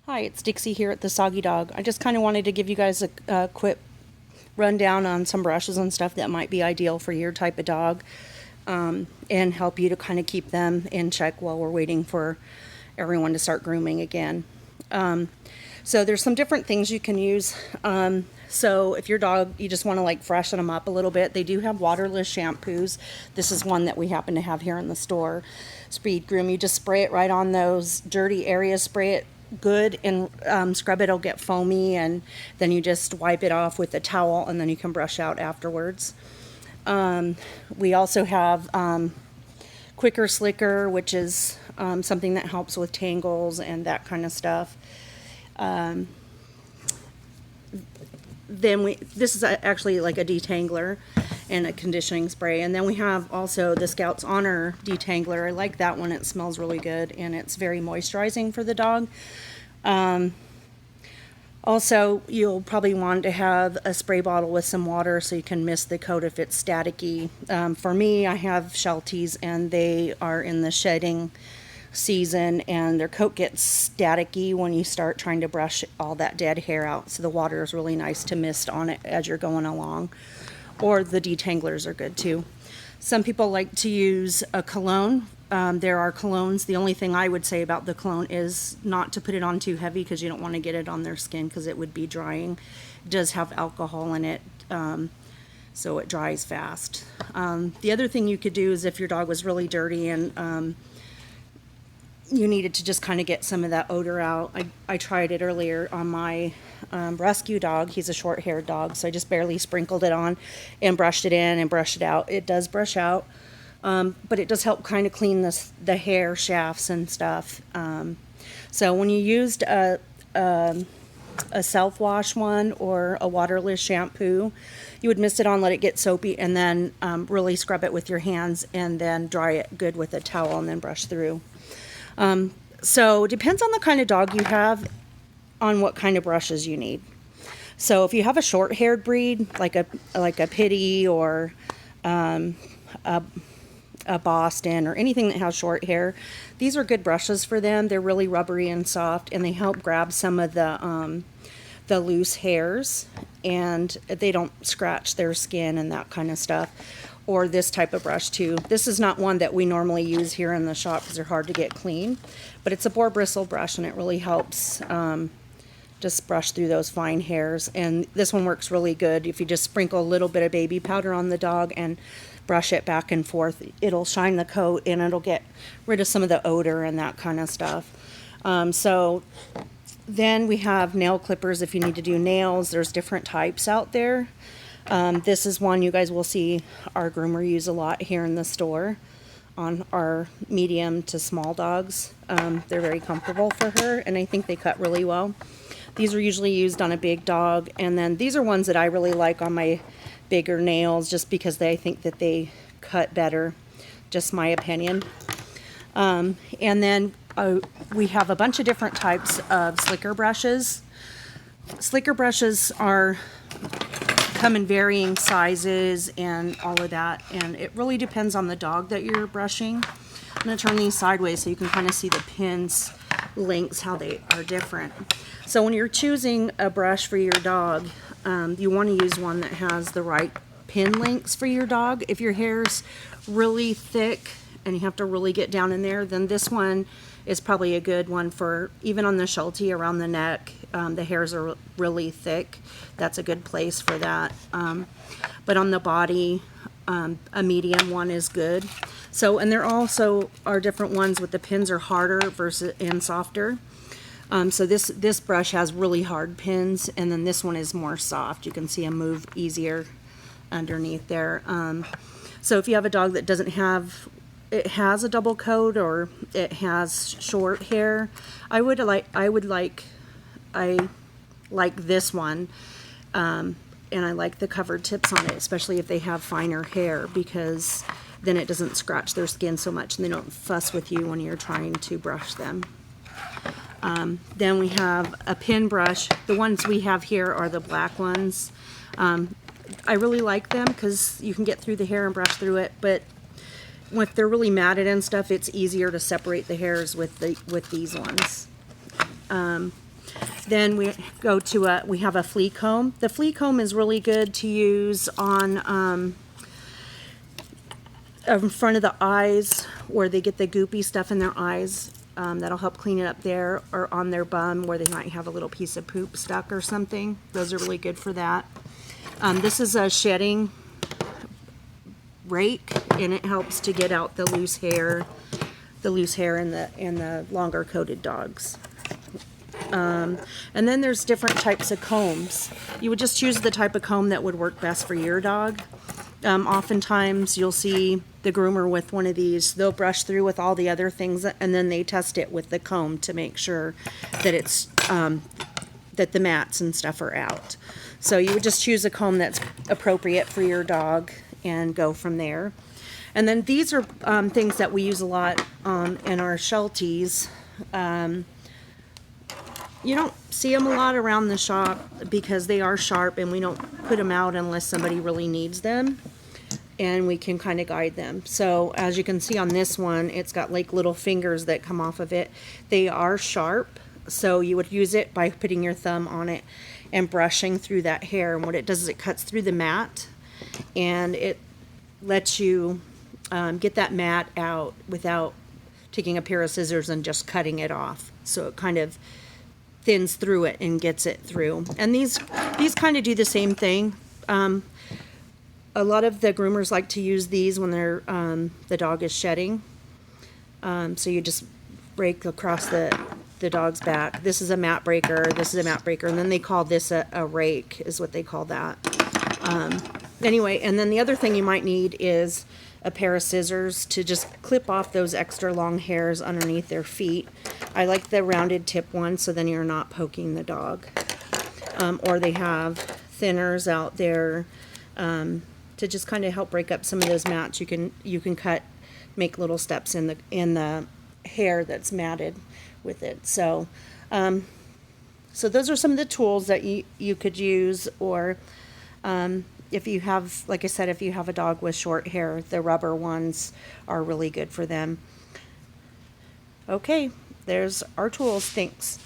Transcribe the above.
Hi, it's Dixie here at the Soggy Dog. I just kind of wanted to give you guys a quick rundown on some brushes and stuff that might be ideal for your type of dog, and help you to kind of keep them in check while we're waiting for everyone to start grooming again. So there's some different things you can use. So if your dog, you just want to like freshen them up a little bit, they do have waterless shampoos. This is one that we happen to have here in the store. Speed Groom, you just spray it right on those dirty areas, spray it good and scrub it. It'll get foamy, and then you just wipe it off with a towel, and then you can brush out afterwards. We also have Quicker Slicker, which is something that helps with tangles and that kind of stuff. This is actually like a detangler and a conditioning spray. And then we have also the Scouts Honor detangler. I like that one. It smells really good, and it's very moisturizing for the dog. Also, you'll probably want to have a spray bottle with some water so you can mist the coat if it's staticky. For me, I have Shelties, and they are in the shedding season, and their coat gets staticky when you start trying to brush all that dead hair out. So the water is really nice to mist on it as you're going along. Or the detanglers are good too. Some people like to use a cologne. There are colognes. The only thing I would say about the cologne is not to put it on too heavy, because you don't want to get it on their skin, because it would be drying. It does have alcohol in it, so it dries fast. The other thing you could do is if your dog was really dirty and you needed to just kind of get some of that odor out. I tried it earlier on my rescue dog. He's a short-haired dog, so I just barely sprinkled it on and brushed it in and brushed it out. It does brush out, but it does help kind of clean the hair shafts and stuff. So when you used a self-wash one or a waterless shampoo, you would mist it on, let it get soapy, and then really scrub it with your hands, and then dry it good with a towel, and then brush through. So it depends on the kind of dog you have on what kind of brushes you need. So if you have a short-haired breed, like a Pitty or a Boston or anything that has short hair, these are good brushes for them. They're really rubbery and soft, and they help grab some of the loose hairs, and they don't scratch their skin and that kind of stuff. Or this type of brush too. This is not one that we normally use here in the shop because they're hard to get clean, but it's a boar bristle brush, and it really helps just brush through those fine hairs. And this one works really good if you just sprinkle a little bit of baby powder on the dog and brush it back and forth. It'll shine the coat, and it'll get rid of some of the odor and that kind of stuff. So then we have nail clippers if you need to do nails. There's different types out there. This is one you guys will see our groomer use a lot here in the store on our medium to small dogs. They're very comfortable for her, and I think they cut really well. These are usually used on a big dog, and then these are ones that I really like on my bigger nails, just because I think that they cut better, just my opinion. And then we have a bunch of different types of slicker brushes. Slicker brushes come in varying sizes and all of that, and it really depends on the dog that you're brushing. I'm going to turn these sideways so you can kind of see the pins lengths, how they are different. So when you're choosing a brush for your dog, you want to use one that has the right pin lengths for your dog. If your hair's really thick and you have to really get down in there, then this one is probably a good one for, even on the Sheltie around the neck. The hairs are really thick. That's a good place for that. But on the body, a medium one is good. So, and there also are different ones with the pins are harder versus and softer. So this brush has really hard pins, and then this one is more soft. You can see them move easier underneath there. So if you have a dog that doesn't have, it has a double coat, or it has short hair, I like this one, and I like the covered tips on it, especially if they have finer hair, because then it doesn't scratch their skin so much, and they don't fuss with you when you're trying to brush them. Then we have a pin brush. The ones we have here are the black ones. I really like them because you can get through the hair and brush through it, but if they're really matted and stuff, it's easier to separate the hairs with these ones. Then we go to we have a flea comb. The flea comb is really good to use on in front of the eyes where they get the goopy stuff in their eyes. That'll help clean it up there, or on their bum where they might have a little piece of poop stuck or something. Those are really good for that. This is a shedding rake, and it helps to get out the loose hair in the longer coated dogs. And then there's different types of combs. You would just choose the type of comb that would work best for your dog. Oftentimes you'll see the groomer with one of these. They'll brush through with all the other things, and then they test it with the comb to make sure that it's that the mats and stuff are out. So you would just choose a comb that's appropriate for your dog and go from there. And then these are things that we use a lot in our Shelties. You don't see them a lot around the shop because they are sharp, and we don't put them out unless somebody really needs them, and we can kind of guide them. So as you can see on this one, it's got like little fingers that come off of it. They are sharp, so you would use it by putting your thumb on it and brushing through that hair. And what it does is it cuts through the mat, and it lets you get that mat out without taking a pair of scissors and just cutting it off. So it kind of thins through it and gets it through. And these kind of do the same thing. A lot of the groomers like to use these when they're the dog is shedding. So you just break across the dog's back. This is a mat breaker. This is a mat breaker, and then they call this a rake, is what they call that. Anyway, and then the other thing you might need is a pair of scissors to just clip off those extra long hairs underneath their feet. I like the rounded tip one, so then you're not poking the dog. Or they have thinners out there to just kind of help break up some of those mats. You can cut, make little steps in the hair that's matted with it. So so those are some of the tools that you could use. Or if you have, like I said, if you have a dog with short hair, the rubber ones are really good for them. Okay, there's our tools. Thanks.